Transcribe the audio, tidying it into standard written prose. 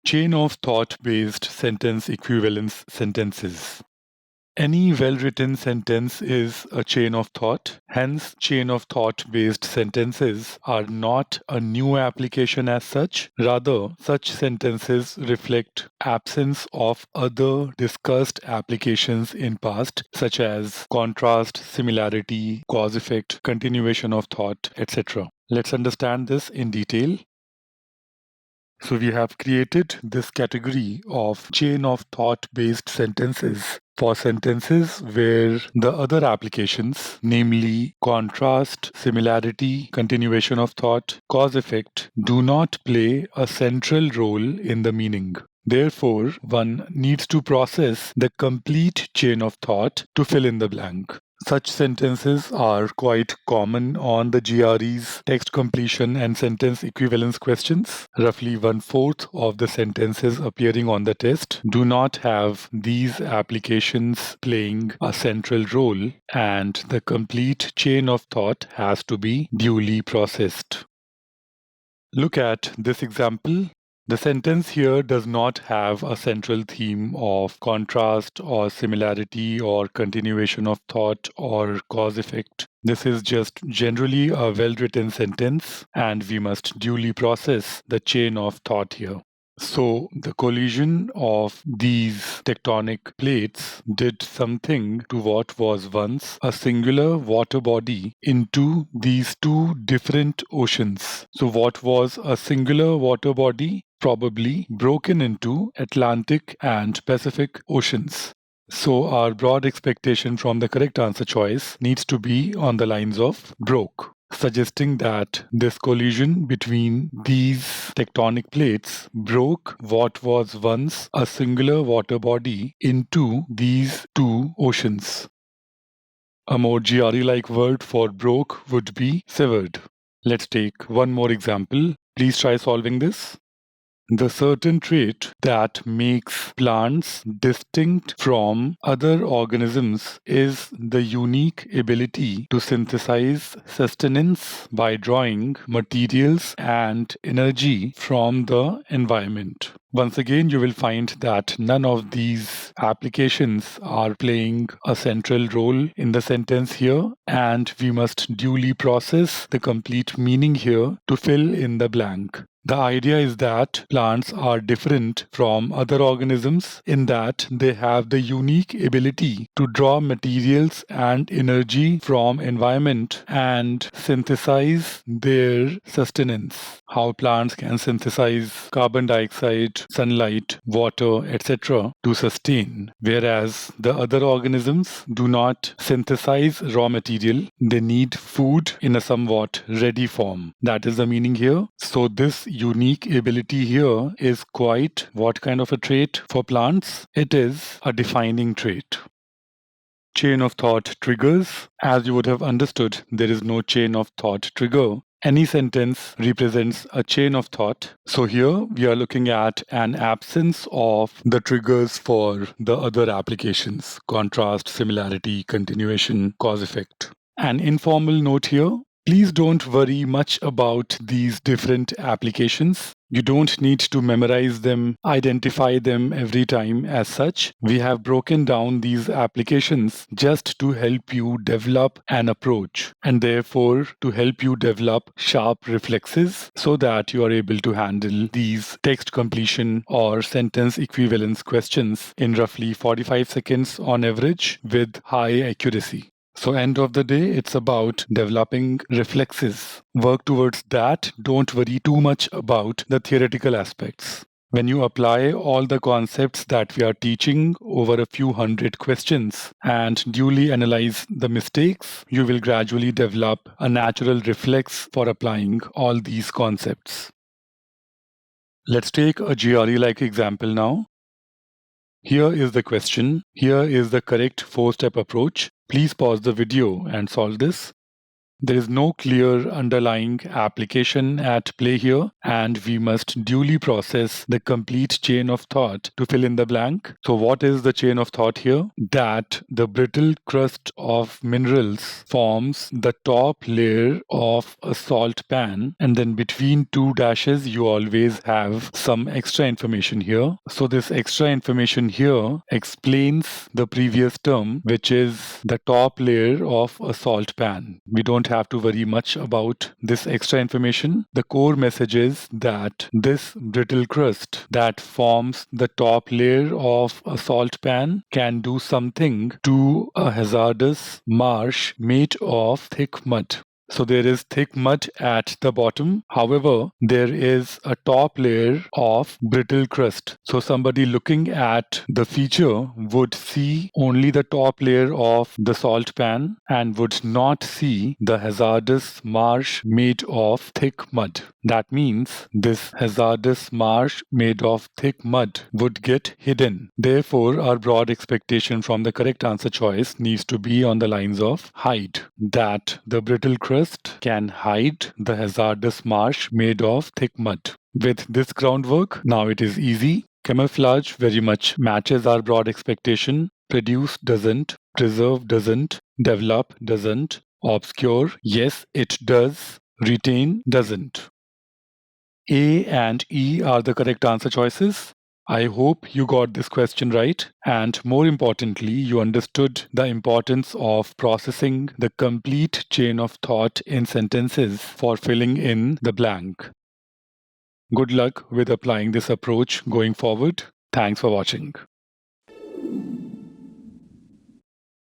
Chain of thought-based sentence equivalence sentences. Any well-written sentence is a chain of thought. Hence, chain of thought-based sentences are not a new application as such. Rather, such sentences reflect absence of other discussed applications in past, such as contrast, similarity, cause-effect, continuation of thought, etc. Let's understand this in detail. So we have created this category of chain of thought-based sentences for sentences where the other applications, namely contrast, similarity, continuation of thought, cause-effect, do not play a central role in the meaning. Therefore, one needs to process the complete chain of thought to fill in the blank. Such sentences are quite common on the GRE's text completion and sentence equivalence questions. Roughly 1/4 of the sentences appearing on the test do not have these applications playing a central role, and the complete chain of thought has to be duly processed. Look at this example. The sentence here does not have a central theme of contrast or similarity or continuation of thought or cause-effect. This is just generally a well-written sentence, and we must duly process the chain of thought here. So the collision of these tectonic plates did something to what was once a singular water body into these two different oceans. So what was a singular water body probably broken into Atlantic and Pacific oceans. So our broad expectation from the correct answer choice needs to be on the lines of broke, suggesting that this collision between these tectonic plates broke what was once a singular water body into these two oceans. A more GRE-like word for broke would be severed. Let's take one more example. Please try solving this. The certain trait that makes plants distinct from other organisms is the unique ability to synthesize sustenance by drawing materials and energy from the environment. Once again, you will find that none of these applications are playing a central role in the sentence here, and we must duly process the complete meaning here to fill in the blank. The idea is that plants are different from other organisms in that they have the unique ability to draw materials and energy from environment and synthesize their sustenance. How plants can synthesize carbon dioxide, sunlight, water, etc. to sustain, whereas the other organisms do not synthesize raw material. They need food in a somewhat ready form. That is the meaning here. So this unique ability here is quite what kind of a trait for plants? It is a defining trait. Chain of thought triggers. As you would have understood, there is no chain of thought trigger. Any sentence represents a chain of thought. So here we are looking at an absence of the triggers for the other applications: contrast, similarity, continuation, cause-effect. An informal note here. Please don't worry much about these different applications. You don't need to memorize them, identify them every time as such. We have broken down these applications just to help you develop an approach, and therefore to help you develop sharp reflexes so that you are able to handle these text completion or sentence equivalence questions in roughly 45 seconds on average with high accuracy. So end of the day, it's about developing reflexes. Work towards that. Don't worry too much about the theoretical aspects. When you apply all the concepts that we are teaching over a few hundred questions and duly analyze the mistakes, you will gradually develop a natural reflex for applying all these concepts. Let's take a GRE-like example now. Here is the question. Here is the correct 4-step approach. Please pause the video and solve this. There is no clear underlying application at play here, and we must duly process the complete chain of thought to fill in the blank. So what is the chain of thought here? That the brittle crust of minerals forms the top layer of a salt pan, and then between two dashes you always have some extra information here. So this extra information here explains the previous term, which is the top layer of a salt pan. We don't have to worry much about this extra information. The core message is that this brittle crust that forms the top layer of a salt pan can do something to a hazardous marsh made of thick mud. So there is thick mud at the bottom. However, there is a top layer of brittle crust. So somebody looking at the feature would see only the top layer of the salt pan and would not see the hazardous marsh made of thick mud. That means this hazardous marsh made of thick mud would get hidden. Therefore, our broad expectation from the correct answer choice needs to be on the lines of hide. That the brittle crust can hide the hazardous marsh made of thick mud. With this groundwork, now it is easy. Camouflage very much matches our broad expectation. Produce doesn't. Preserve doesn't. Develop doesn't. Obscure, yes, it does. Retain doesn't. A and E are the correct answer choices. I hope you got this question right, and more importantly, you understood the importance of processing the complete chain of thought in sentences for filling in the blank. Good luck with applying this approach going forward. Thanks for watching.